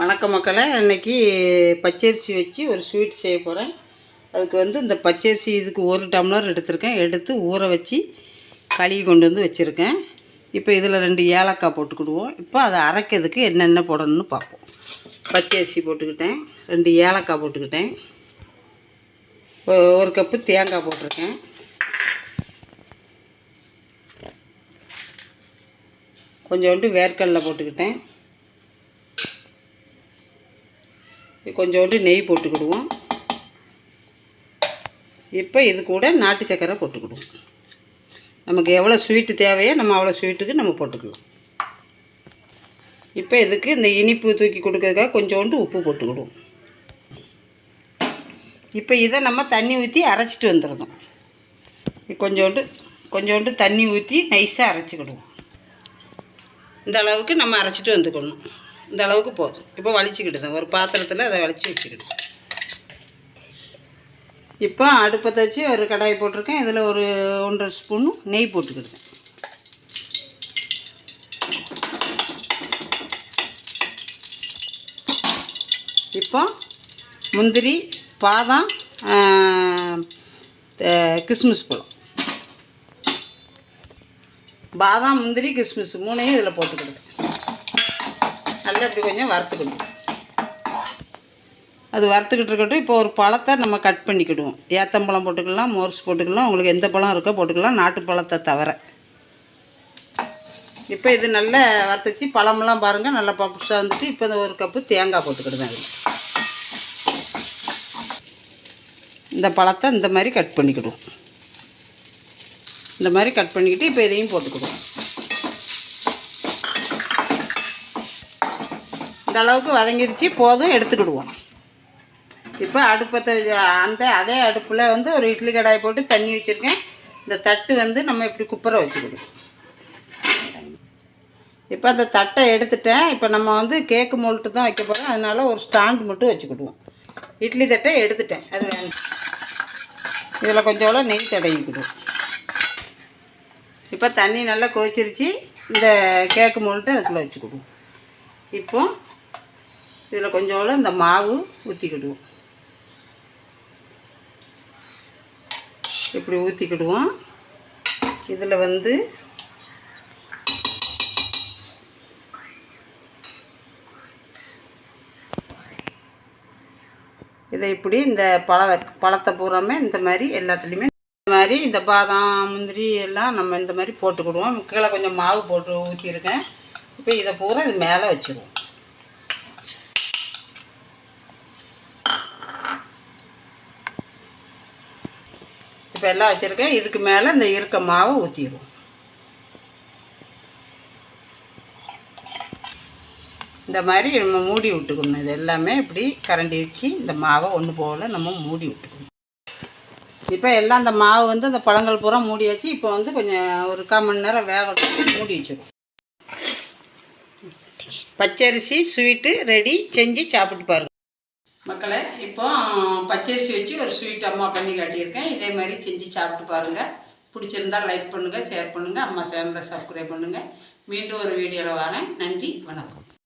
வணக்கம் மக்களே, இன்றைக்கி பச்சரிசி வச்சு ஒரு ஸ்வீட் செய்ய போகிறேன். அதுக்கு இந்த பச்சரிசி இதுக்கு 1 டம்ளர் எடுத்திருக்கேன். எடுத்து ஊற வச்சு கழுவி கொண்டு வந்து வச்சுருக்கேன். இப்போ இதில் 2 ஏலக்காய் போட்டுக்கிடுவோம். இப்போ அதை அரைக்கிறதுக்கு என்னென்ன போடணும்னு பார்ப்போம். பச்சரிசி போட்டுக்கிட்டேன், 2 ஏலக்காய் போட்டுக்கிட்டேன், 1 கப்பு தேங்காய் போட்டிருக்கேன், கொஞ்சோண்டு வேர்க்கடலை போட்டுக்கிட்டேன், கொஞ்சோண்டு நெய் போட்டுக்கிடுவோம். இப்போ இது கூட நாட்டு சர்க்கரை போட்டுக்கிடுவோம். நமக்கு எவ்வளோ ஸ்வீட்டு தேவையோ நம்ம அவ்வளோ ஸ்வீட்டுக்கு நம்ம போட்டுக்கலாம். இப்போ இதுக்கு இந்த இனிப்பு தூக்கி கொடுக்கறதுக்காக கொஞ்சோண்டு உப்பு போட்டுக்கிடுவோம். இப்போ இதை நம்ம தண்ணி ஊற்றி அரைச்சிட்டு வந்துடுறோம். கொஞ்சோண்டு தண்ணி ஊற்றி நைஸாக அரைச்சிக்கிடுவோம். இந்த அளவுக்கு நம்ம அரைச்சிட்டு வந்துக்கணும். இந்த அளவுக்கு போதும். இப்போ வலிச்சுக்கிடுதேன், ஒரு பாத்திரத்தில் அதை வலிச்சு வச்சுக்கிடுது. இப்போ அடுப்பத்தை வச்சு ஒரு கடாய் போட்டிருக்கேன். இதில் ஒரு 1.5 ஸ்பூன் நெய் போட்டுக்கிடுதேன். இப்போ முந்திரி, பாதாம், கிஸ்மிஸ் பழம், பாதாம், முந்திரி, கிஸ்மிஸ் 3ஐயும் இதில் போட்டுக்கிடுது. நல்லா இப்படி கொஞ்சம் வறுத்துக்கணும். அது வறுத்துக்கிட்டு இருக்கட்டும். இப்போ ஒரு பழத்தை நம்ம கட் பண்ணிக்கிடுவோம். ஏத்தம்பழம் போட்டுக்கலாம், மோர்ஸ் போட்டுக்கலாம், உங்களுக்கு எந்த பழம் இருக்கோ போட்டுக்கலாம், நாட்டு பழத்தை தவிர. இப்போ இது நல்லா வறுத்துச்சு. பழமெல்லாம் பாருங்கள் நல்லா பப்புசாக வந்துட்டு. இப்போ இந்த 1 கப்பு தேங்காய் போட்டுக்கிடுவேன். அதில் இந்த பழத்தை இந்த மாதிரி கட் பண்ணிக்கிடுவோம். இந்த மாதிரி கட் பண்ணிக்கிட்டு இப்போ இதையும் போட்டுக்கிடுவோம். இந்த அளவுக்கு வதங்கிடுச்சு, போதும், எடுத்துக்கிடுவோம். இப்போ அடுப்பத்தை அதே அடுப்பில் ஒரு இட்லி கடாய் போட்டு தண்ணி வச்சுருக்கேன். இந்த தட்டு நம்ம இப்படி குப்பரை வச்சுக்கிடுவோம். இப்போ அந்த தட்டை எடுத்துட்டேன். இப்போ நம்ம கேக்கு மோல்ட்டு தான் வைக்க போகிறோம். அதனால் ஒரு ஸ்டாண்ட் மட்டும் வச்சுக்கிடுவோம். இட்லி தட்டை எடுத்துட்டேன், அது வேணும். இதில் கொஞ்சம் நெய் தடவிக்கிடுவோம். இப்போ தண்ணி நல்லா கொதிச்சிருச்சு. இந்த கேக்கு மோல்ட்டு அதுக்குள்ளே வச்சுக்கிடுவோம். இப்போ இதில் கொஞ்சம் இந்த மாவு ஊற்றிக்கிடுவோம். இப்படி ஊற்றிக்கிடுவோம். இதில் இதை இப்படி இந்த பழத்தை பூராமே இந்த மாதிரி எல்லாத்துலேயுமே இந்த மாதிரி இந்த பாதாம், முந்திரி எல்லாம் நம்ம இந்த மாதிரி போட்டுக்கிடுவோம். கீழே கொஞ்சம் மாவு போட்டு ஊற்றிருக்கேன். இப்போ இதை பூரா இது மேலே வச்சுருவோம். இப்போ எல்லாம் வச்சுருக்கேன். இதுக்கு மேலே இந்த இருக்க மாவை ஊற்றிடுவோம். இந்த மாதிரி நம்ம மூடி விட்டுக்கணும். இது எல்லாமே இப்படி கரண்டி வச்சு இந்த மாவை ஒன்று போல் நம்ம மூடி விட்டுக்கணும். இப்போ எல்லாம் அந்த மாவு அந்த பழங்கள் பூரா மூடியாச்சு. இப்போ கொஞ்சம் ஒரு 1/4 மணி நேரம் வேகட்டும், மூடி வச்சுருவோம். பச்சரிசி ஸ்வீட்டு ரெடி. செஞ்சு சாப்பிட்டு பாருங்கள் மக்களே. இப்போ பச்சரிசி வச்சு ஒரு ஸ்வீட் அம்மா பண்ணி காட்டியிருக்கேன். இதே மாதிரி செஞ்சு சாப்பிட்டு பாருங்கள். பிடிச்சிருந்தால் லைக் பண்ணுங்கள், ஷேர் பண்ணுங்கள், அம்மா சேனலை சப்ஸ்கிரைப் பண்ணுங்கள். மீண்டும் ஒரு வீடியோவில் வரேன். நன்றி, வணக்கம்.